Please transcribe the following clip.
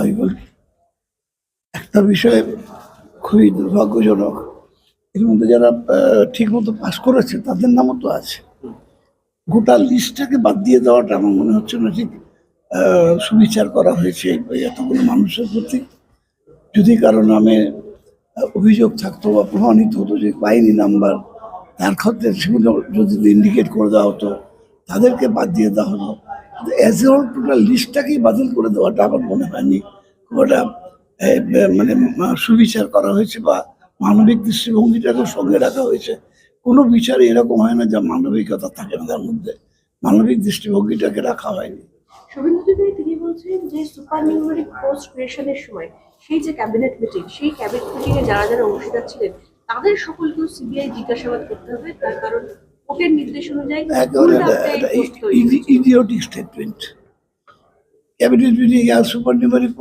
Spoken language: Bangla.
আমি বলি, একটা বিষয় খুবই দুর্ভাগ্যজনক, এর মধ্যে যারা ঠিক মতো পাস করেছে তাদের নামও তো আছে। গোটা লিস্টটাকে বাদ দিয়ে দেওয়াটা আমার মনে হচ্ছে না ঠিক সুবিচার করা হয়েছে এতগুলো মানুষের প্রতি। যদি কারো নামে অভিযোগ থাকতো বা প্রমাণিত হতো যে পাইনি নাম্বার, তার ক্ষেত্রে সেগুলো যদি ইন্ডিকেট করে দেওয়া হতো, তাদেরকে বাদ দিয়ে দেওয়া হতো। অ্যাজ এ হোল টোটাল লিস্টটাকেই বাতিল করে দেওয়াটা আমার মনে হয়নি ওটা মানে সুবিচার করা হয়েছে বা মানবিক দৃষ্টিভঙ্গিটাকেও সঙ্গে রাখা হয়েছে। কোনো বিচারে এরকম হয় না যা মানবিকতা থাকে না তার মধ্যে, মানবিক দৃষ্টিভঙ্গিটাকে রাখা হয়নি। শুভেন্দু তিনি বলছেন যে সুপার নিউমারিক পোস্ট ক্রিয়েশনের সময় সেই যে ক্যাবিনেট মিটিং, সেই ক্যাবিনেট মিটিং এ যারা যারা অংশীদার ছিলেন তাদের সকলকেও সিবিআই জিজ্ঞাসাবাদ করতে হবে, তার কারণ কোর্টের নির্দেশ অনুযায়ী ইডিওটিক স্টেটমেন্ট। ক্যাবিনেট মিটিং আর সুপার নিউমারিক